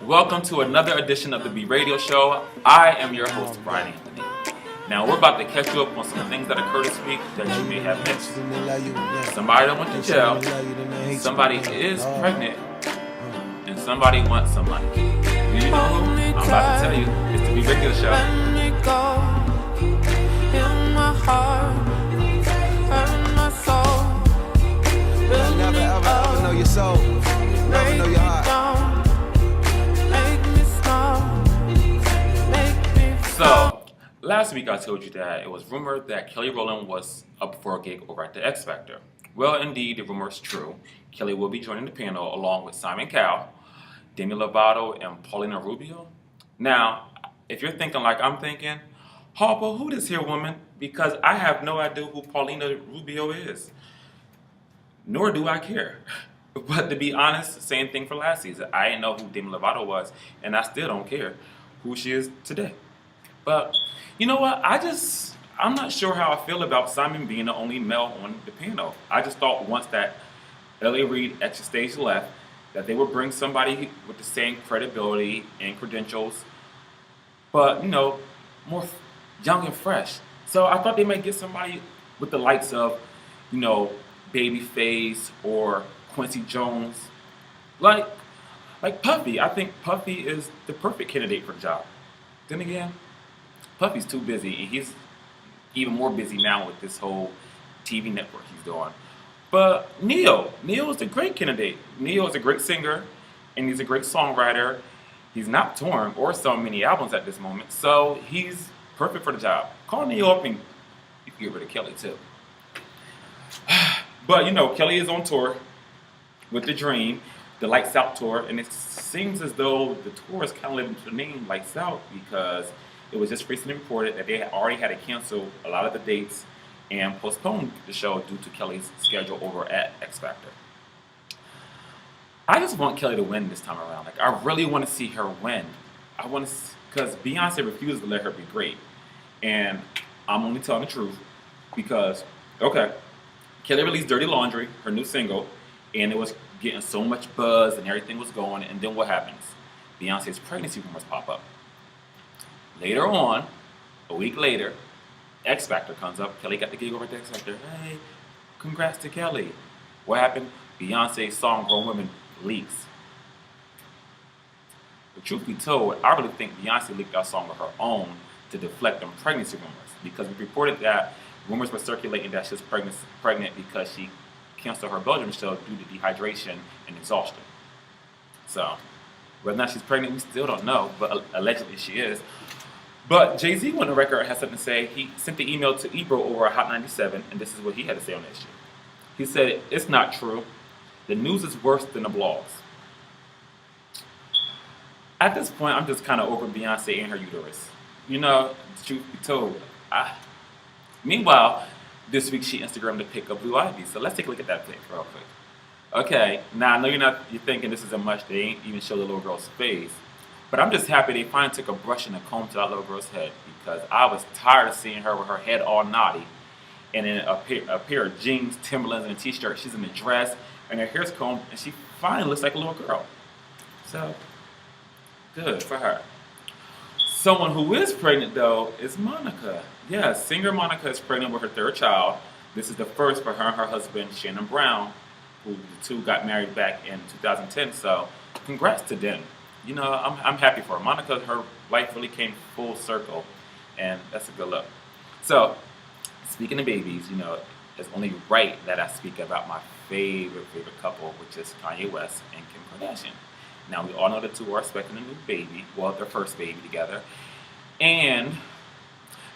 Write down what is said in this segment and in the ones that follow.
Welcome to another edition of the B Radio Show. I am your host, Brian Anthony. Now, we're about to catch you up on some things that occurred this week that you may have missed. Somebody that went to jail, somebody is pregnant, and somebody wants some money. Do you know who? I'm about to tell you. It's the B Radio Show. Never ever know your soul. Never know your heart. So, last week I told you that it was rumored that Kelly Rowland was up for a gig over at the X Factor. Well, indeed, the rumor is true. Kelly will be joining the panel along with Simon Cowell, Demi Lovato, and Paulina Rubio. Now, if you're thinking like I'm thinking, Harper, who this here woman? Because I have no idea who Paulina Rubio is. Nor do I care. But to be honest, same thing for last season. I didn't know who Demi Lovato was, and I still don't care who she is today. But you know what? I'm not sure how I feel about Simon being the only male on the panel. I just thought once that L.A. Reid extra stage left, that they would bring somebody with the same credibility and credentials, but more young and fresh. So I thought they might get somebody with the likes of, Babyface or Quincy Jones, like Puffy. I think Puffy is the perfect candidate for the job. Then again, Puffy's too busy, and he's even more busy now with this whole TV network he's doing. But Neo is a great candidate. Neo is a great singer, and he's a great songwriter. He's not touring or selling many albums at this moment, so he's perfect for the job. Call Neo up and you can get rid of Kelly too. But Kelly is on tour with The Dream, the Lights Out tour, and it seems as though the tour is kind of living to the name Lights Out because it was just recently reported that they already had to cancel a lot of the dates and postpone the show due to Kelly's schedule over at X Factor. I just want Kelly to win this time around. I really want to see her win. I want to, because Beyonce refused to let her be great. And I'm only telling the truth because, Kelly released Dirty Laundry, her new single, and it was getting so much buzz and everything was going, and then what happens? Beyonce's pregnancy rumors pop up. Later on, a week later, X Factor comes up. Kelly got the gig over at the X Factor. Hey, congrats to Kelly. What happened? Beyonce's song Grown Women leaks. But truth be told, I really think Beyonce leaked that song of her own to deflect them pregnancy rumors, because we reported that rumors were circulating that she was pregnant because she canceled her Belgium show due to dehydration and exhaustion. So, whether or not she's pregnant, we still don't know, but allegedly she is. But Jay-Z went on record and had something to say. He sent the email to Ebro over at Hot 97, and this is what he had to say on the issue. He said, "It's not true. The news is worse than the blogs." At this point, I'm just kind of over Beyonce and her uterus. The truth be told. Meanwhile, this week she Instagrammed a pic of Blue Ivy. So let's take a look at that pic real quick. Okay, now I know you're thinking this is a much. They ain't even show the little girl's face. But I'm just happy they finally took a brush and a comb to that little girl's head, because I was tired of seeing her with her head all naughty and in a pair of jeans, Timberlands, and a t-shirt. She's in a dress and her hair's combed, and she finally looks like a little girl. So, good for her. Someone who is pregnant, though, is Monica. Yes, singer Monica is pregnant with her third child. This is the first for her and her husband, Shannon Brown, who the two got married back in 2010. So, congrats to them. I'm happy for her. Monica, her life really came full circle, and that's a good look. So, speaking of babies, it's only right that I speak about my favorite couple, which is Kanye West and Kim Kardashian. Now, we all know the two are expecting a new baby, well, their first baby together, and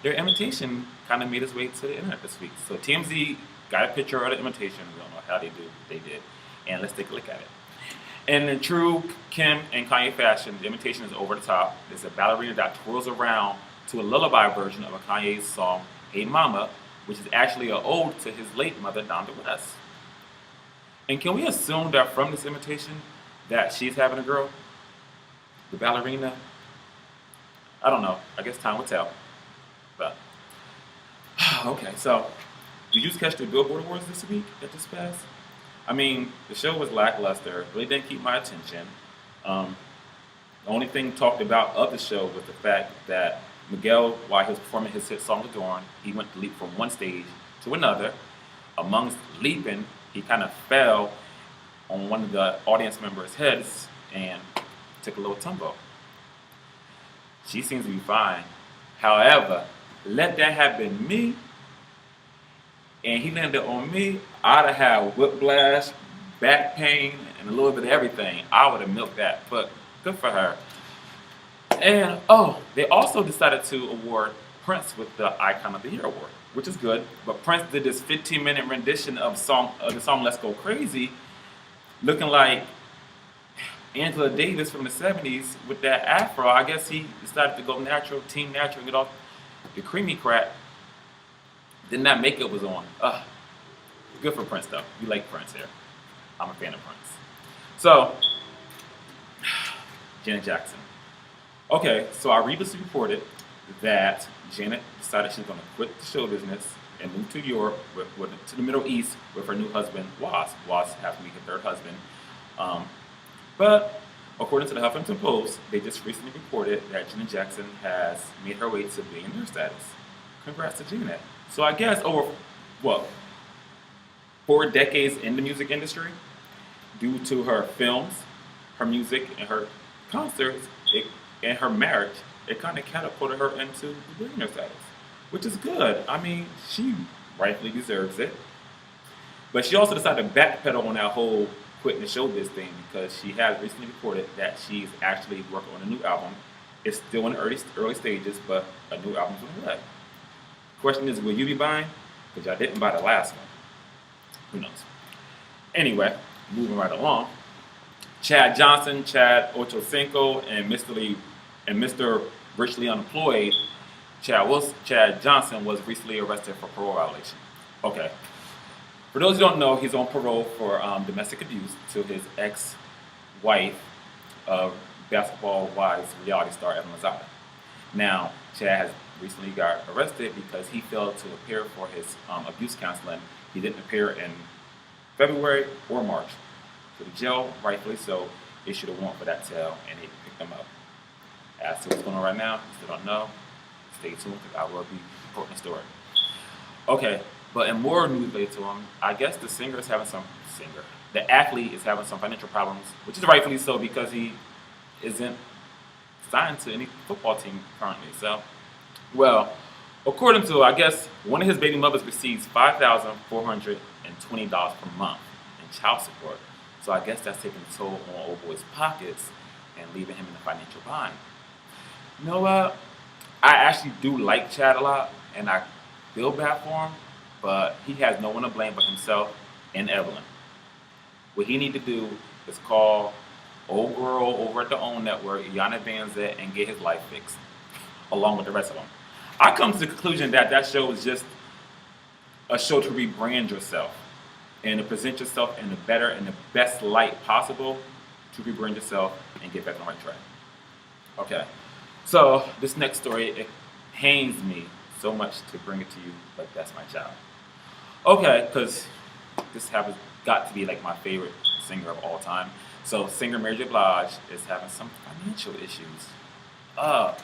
their invitation kind of made its way to the internet this week. So TMZ got a picture of the invitation. We don't know how they did, and let's take a look at it. And in true Kim and Kanye fashion, the invitation is over the top. There's a ballerina that twirls around to a lullaby version of a Kanye's song, Hey Mama, which is actually an ode to his late mother, Donda West. And can we assume that from this invitation that she's having a girl? The ballerina? I don't know. I guess time will tell. But, okay, so did you catch the Billboard Awards this week that just passed? I mean, the show was lackluster. Really didn't keep my attention. The only thing talked about of the show was the fact that Miguel, while he was performing his hit song Adorn, he went to leap from one stage to another. Amongst leaping, he kind of fell on one of the audience members' heads and took a little tumble. She seems to be fine. However, let that have been me, and he landed on me, I'd have had whiplash, back pain, and a little bit of everything. I would have milked that, but good for her. And they also decided to award Prince with the Icon of the Year award, which is good. But Prince did this 15-minute rendition of the song "Let's Go Crazy," looking like Angela Davis from the '70s with that afro. I guess he decided to go natural, team natural, and get off the creamy crack. Then that makeup was on. Good for Prince though. We like Prince here. I'm a fan of Prince. So, Janet Jackson. Okay, so I previously reported that Janet decided she was going to quit the show business and move to Europe, to the Middle East with her new husband, Was. Was happened to be her third husband. But according to the Huffington Post, they just recently reported that Janet Jackson has made her way to billionaire status. Congrats to Janet. So I guess over, 4 decades in the music industry, due to her films, her music, and her concerts, and her marriage, it kind of catapulted her into the billionaire status, which is good. I mean, she rightfully deserves it. But she also decided to backpedal on that whole quitting the showbiz thing because she has recently reported that she's actually working on a new album. It's still in the early stages, but a new album's on the way. Question is, will you be buying? Because I didn't buy the last one. Who knows? Anyway, moving right along. Chad Johnson, Chad Ochocinco, and Mr. Richly Unemployed, Chad Johnson was recently arrested for parole violation. Okay. For those who don't know, he's on parole for domestic abuse to his ex-wife, basketball wives reality star Evan Lozada. Now, Chad has recently got arrested because he failed to appear for his abuse counseling. He didn't appear in February or March. So the jail, rightfully so, issued a warrant for that tail, and they picked him up. As to what's going on right now, we still don't know. Stay tuned because I will be reporting the story. Okay, but in more news related to him, I guess the the athlete is having some financial problems, which is rightfully so because he isn't signed to any football team currently. So, well, according to, I guess, one of his baby mothers receives $5,420 per month in child support. So I guess that's taking a toll on old boy's pockets and leaving him in a financial bind. You know what? I actually do like Chad a lot, and I feel bad for him, but he has no one to blame but himself and Evelyn. What he need to do is call old girl over at the OWN Network, Yana Vanzet, and get his life fixed, along with the rest of them. I come to the conclusion that that show is just a show to rebrand yourself and to present yourself in the better and the best light possible to rebrand yourself and get back on the right track. Okay, so this next story, it pains me so much to bring it to you, but that's my job. Okay, because this has got to be like my favorite singer of all time. So singer Mary J. Blige is having some financial issues. Well,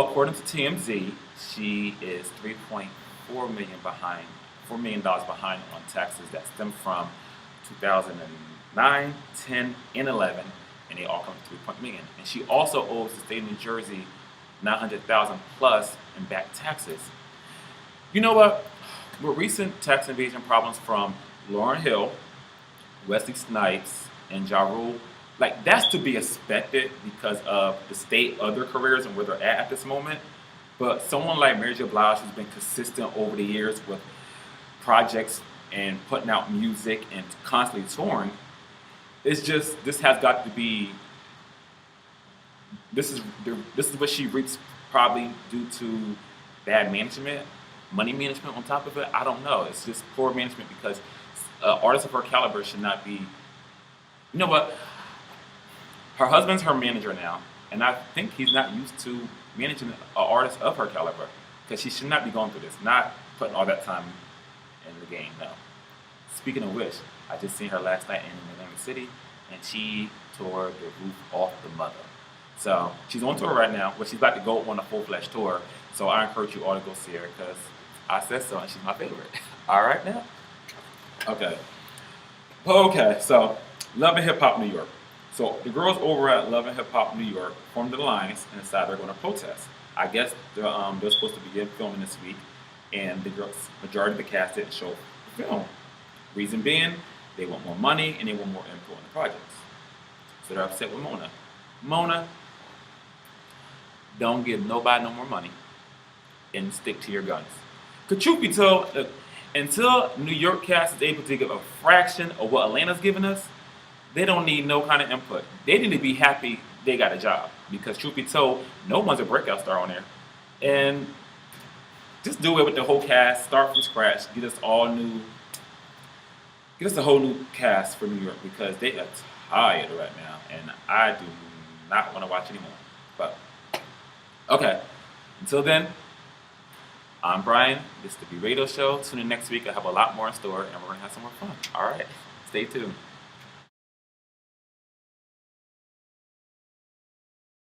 according to TMZ, she is $3.4 million behind on taxes that stem from 2009, 10, and 11, and they all come to $3 million. And she also owes the state of New Jersey $900,000 plus in back taxes. You know what? With recent tax evasion problems from Lauryn Hill, Wesley Snipes, and Ja Rule, like that's to be expected because of the state of their careers and where they're at this moment. But someone like Mary J. Blige, who's been consistent over the years with projects and putting out music and constantly touring, it's just, this has got to be, this is what she reaps probably due to bad management, money management on top of it. I don't know. It's just poor management because artists of her caliber should not be, you know what? Her husband's her manager now, and I think he's not used to managing an artist of her caliber because she should not be going through this, not putting all that time in the game, no. Speaking of which, I just seen her last night in Atlantic City, and she tore the roof off the mother. So she's on tour right now, but she's about to go on a full-fledged tour. So I encourage you all to go see her because I said so, and she's my favorite. All right now. Okay. Okay. So Love and Hip Hop New York. So the girls over at Love and Hip Hop New York formed the alliance and decided they're going to protest. I guess they're supposed to begin filming this week, and the majority of the cast didn't show the film. Reason being, they want more money and they want more input on the projects. So they're upset with Mona. Mona, don't give nobody no more money and stick to your guns. Because truth be told, look, until New York cast is able to give a fraction of what Atlanta's giving us, they don't need no kind of input. They need to be happy they got a job. Because truth be told, no one's a breakout star on there. And just do it with the whole cast, start from scratch, get us a whole new cast for New York because they are tired right now. And I do not want to watch anymore. But, okay. Until then, I'm Brian. This is the B Radio Show. Tune in next week. I have a lot more in store, and we're going to have some more fun. All right. Stay tuned.